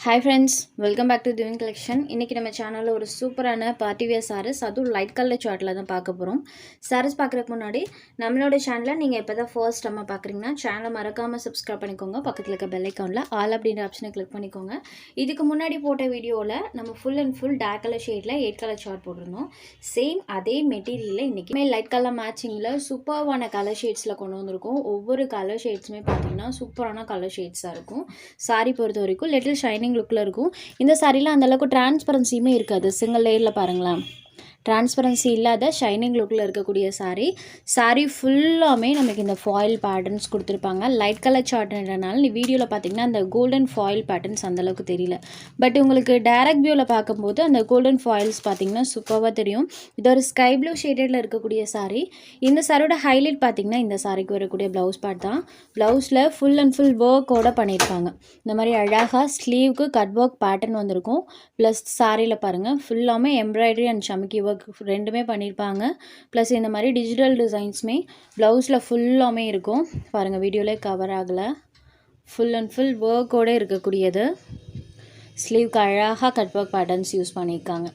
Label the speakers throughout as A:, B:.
A: Hi friends, welcome back to Divine Collection. இன்னைக்கு நம்ம சேனல்ல ஒரு சூப்பரான பார்ட்டி வியர் sarees அதுவும் லைட் கலர் சார்ட்ல தான் பார்க்க போறோம். sarees பார்க்கறதுக்கு முன்னாடி நம்மளோட சேனலை நீங்க இப்பதான் ஃபர்ஸ்ட் டைம் பார்க்கறீங்கன்னா சேனலை மறக்காம subscribe பண்ணிக்கோங்க. பக்கத்துல இருக்க bell iconல all அப்படிங்கற ஆப்ஷனை கிளிக் பண்ணிக்கோங்க. இதுக்கு முன்னாடி போட்ட வீடியோல நம்ம full and full dark color shadeல 8 color chart போட்டுருந்தோம். சேம் அதே மெட்டீரியல்ல இன்னைக்கு லைட் கலர் மேட்சிங்ல சூப்பரான கலர் ஷேட்ஸ்ல கொண்டு வந்திருக்கோம். ஒவ்வொரு கலர் ஷேட்ஸ்மே பாத்தீங்கன்னா சூப்பரான கலர் ஷேட்ஸா இருக்கும். saree பொறுத்த வரைக்கும் லிட்டில் ஷைனிங் லுக்கில் இருக்கும். இந்த சாரியில் அந்தளவுக்கு டிரான்ஸ்பரன்சியுமே இருக்காது. சிங்கிள் லேயரில் பாருங்களேன், டிரான்ஸ்பரன்சி இல்லாத ஷைனிங் லுக்கில் இருக்கக்கூடிய சாரீ ஃபுல்லாமே நமக்கு இந்த ஃபாயில் பேட்டர்ன்ஸ் கொடுத்துருப்பாங்க. லைட் கலர் சார்ட்ன்றனால நீ வீடியோவில் பார்த்தீங்கன்னா அந்த கோல்டன் ஃபாயில் பேட்டர்ன்ஸ் அந்தளவுக்கு தெரியல. பட் உங்களுக்கு டைரக்ட் வியூவில் பார்க்கும்போது அந்த கோல்டன் ஃபாயில்ஸ் பார்த்தீங்கன்னா சூப்பராக தெரியும். இது ஒரு ஸ்கை ப்ளூ ஷேடடில் இருக்கக்கூடிய சாரீ. இந்த சாரியோட ஹைலைட் பார்த்தீங்கன்னா இந்த சாரிக்கு வரக்கூடிய ப்ளவுஸ் பார்ட் தான். ப்ளவுஸில் ஃபுல் அண்ட் ஃபுல் ஒர்க்கோட பண்ணியிருப்பாங்க. இந்த மாதிரி அழகாக ஸ்லீவுக்கு கட் ஒர்க் பேட்டர்ன் வந்திருக்கும். ப்ளஸ் சாரியில் பாருங்கள் ஃபுல்லாமே எம்ப்ராய்டரி அண்ட் சமக்கி ஒர்க் ரெண்டுமே பண்ணியிருப்பாங்க. ப்ளஸ் இந்த மாதிரி டிஜிட்டல் டிசைன்ஸுமே ப்ளவுஸில் ஃபுல்லாமே இருக்கும். பாருங்கள் வீடியோவில் கவர் ஆகலை. ஃபுல் அண்ட் ஃபுல் ஒர்க்கோடு இருக்கக்கூடியது. ஸ்லீவ்க்கு அழகாக கட் ஒர்க் பேட்டர்ன்ஸ் யூஸ் பண்ணியிருக்காங்க.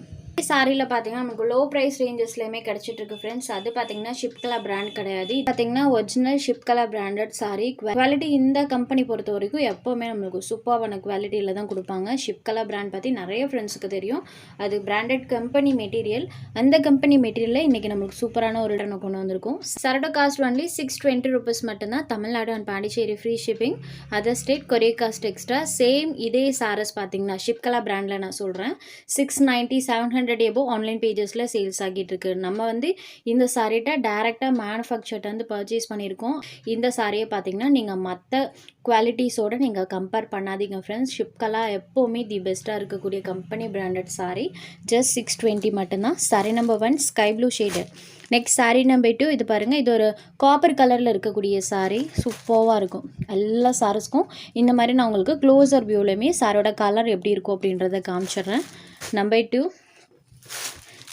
A: சாரியில் பார்த்தீங்கன்னா நமக்கு லோ ப்ரைஸ் ரேஞ்சஸ்லேயுமே கிடச்சிட்டு இருக்கு ஃப்ரெண்ட்ஸ். அது பார்த்தீங்கன்னா ஷிப்கலா பிராண்ட் கிடையாது. இது பார்த்தீங்கன்னா ஒரிஜினல் ஷிப்கலா பிராண்டட் சாரி. குவாலிட்டி இந்த கம்பெனி பொறுத்த வரைக்கும் எப்போவுமே நம்மளுக்கு சூப்பரான குவாலிட்டியில் தான் கொடுப்பாங்க. ஷிப்கலா பிராண்ட் பற்றி நிறைய ஃப்ரெண்ட்ஸுக்கு தெரியும். அது பிராண்டட் கம்பெனி மெட்டீரியல். அந்த கம்பெனி மெட்டீரியலில் இன்றைக்கி நம்மளுக்கு சூப்பரான ஒரு ரிட்டர்னை கொண்டு வந்திருக்கும். சரட காஸ்ட் ஒன்லி 620 rupees மட்டும்தான். Tamil Nadu and Pondicherry free shipping. Other state courier cost extra. Same இதே சாரஸ் பார்த்தீங்கன்னா ஷிப்கலா பிராண்டில் நான் சொல்கிறேன் 690 700 எபோ ஆன்லைன் பேஜஸில் சேல்ஸ் ஆகிட்டு இருக்கு. நம்ம வந்து இந்த சாரிட்ட டைரெக்டாக மேனுஃபேக்சர்ட்ட வந்து பர்ச்சேஸ் பண்ணியிருக்கோம். இந்த சாரியை பார்த்தீங்கன்னா நீங்கள் மற்ற குவாலிட்டிஸோடு நீங்கள் கம்பேர் பண்ணாதீங்க ஃப்ரெண்ட்ஸ். ஷிப்கலா எப்போவுமே தி பெஸ்ட்டாக இருக்கக்கூடிய கம்பெனி பிராண்டட் சாரி. ஜஸ்ட் 620 மட்டும்தான். Sorry number 1 sky blue shaded. Next sari number 2 இது பாருங்கள். இது ஒரு காப்பர் கலரில் இருக்கக்கூடிய சாரீ. சூப்பராக இருக்கும். எல்லா சாரீஸ்க்கும் இந்த மாதிரி நான் உங்களுக்கு க்ளோஸர் வியூலையுமே சாரோட கலர் எப்படி இருக்கும் அப்படின்றத காமிச்சிடுறேன். நம்பர் 2.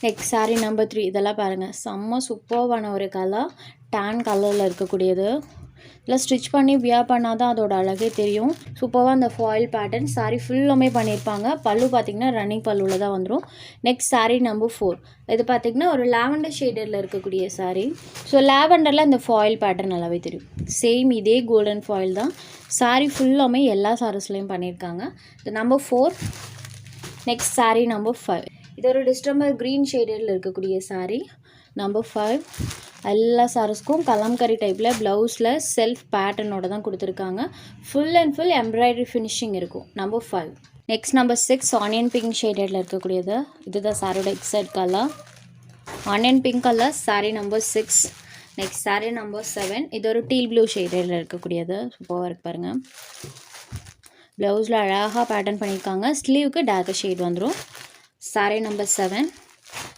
A: நெக்ஸ்ட் சாரீ நம்பர் 3 இதெல்லாம் பாருங்கள் செம்ம சூப்பரான ஒரு கலர். டேன் கலரில் இருக்கக்கூடியது. இல்லை ஸ்டிச் பண்ணி வியர் பண்ணால் தான் அதோட அழகே தெரியும். சூப்பராக அந்த ஃபாயில் பேட்டர்ன் சாரீ ஃபுல்லுமே பண்ணியிருப்பாங்க. பல்லு பார்த்திங்கன்னா ரன்னிங் பல்லுவில் தான் வந்துடும். நெக்ஸ்ட் சாரீ நம்பர் 4 இது பார்த்திங்கன்னா ஒரு லாவெண்டர் ஷேடரில் இருக்கக்கூடிய சாரீ. ஸோ லாவெண்டரில் அந்த ஃபாயில் பேட்டர்ன் நல்லாவே தெரியும். சேம் இதே கோல்டன் ஃபாயில் தான். சாரீ ஃபுல்லாமே எல்லா சாரீஸ்லையும் பண்ணியிருக்காங்க. இது நம்பர் 4. நெக்ஸ்ட் சாரீ நம்பர் 5 இது ஒரு டிஸ்டம்பர் க்ரீன் ஷேடரில் இருக்கக்கூடிய சாரீ. நம்பர் 5 எல்லா சாரீஸ்க்கும் கலம்கரி டைப்பில் ப்ளவுஸில் செல்ஃப் பேட்டர்னோட தான் கொடுத்துருக்காங்க. Full and full embroidery finishing இருக்கும். Number 5. Next number 6 onion pink ஷேடரில் இருக்கக்கூடியது. இதுதான் சாரியோட exact colour. Onion pink colour sari number 6. Next sari number 7 இது ஒரு டீல் ப்ளூ ஷேடரில் இருக்கக்கூடியது. சூப்பராக இருக்கு பாருங்கள். ப்ளவுஸில் அழகாக பேட்டர்ன் பண்ணியிருக்காங்க. ஸ்லீவுக்கு டார்க் ஷேட் வந்துடும். சாரீ நம்பர் 7.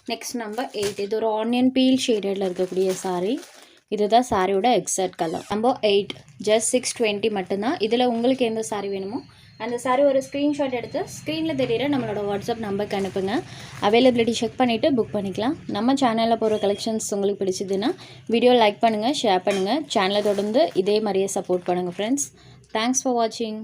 A: நெக்ஸ்ட் நம்பர் 8 இது ஒரு ஆனியன் பீல் ஷேடடில் இருக்கக்கூடிய சாரீ. இதுதான் சாரியோட எக்ஸாக்ட் கலர். நம்பர் 8 ஜஸ்ட் 620 மட்டும்தான். இதில் உங்களுக்கு எந்த சாரீ வேணுமோ அந்த சாரீ ஒரு ஸ்க்ரீன்ஷாட் எடுத்து ஸ்க்ரீனில் தெரியிற நம்மளோட வாட்ஸ்அப் நம்பருக்கு அனுப்புங்க. அவைலபிலிட்டி செக் பண்ணிவிட்டு புக் பண்ணிக்கலாம். நம்ம சேனலில் போகிற கலெக்ஷன்ஸ் உங்களுக்கு பிடிச்சதுன்னா வீடியோ லைக் பண்ணுங்கள், ஷேர் பண்ணுங்கள். சேனலை தொடர்ந்து இதே மாதிரியே சப்போர்ட் பண்ணுங்கள் ஃப்ரெண்ட்ஸ். தேங்க்ஸ் ஃபார் வாட்சிங்.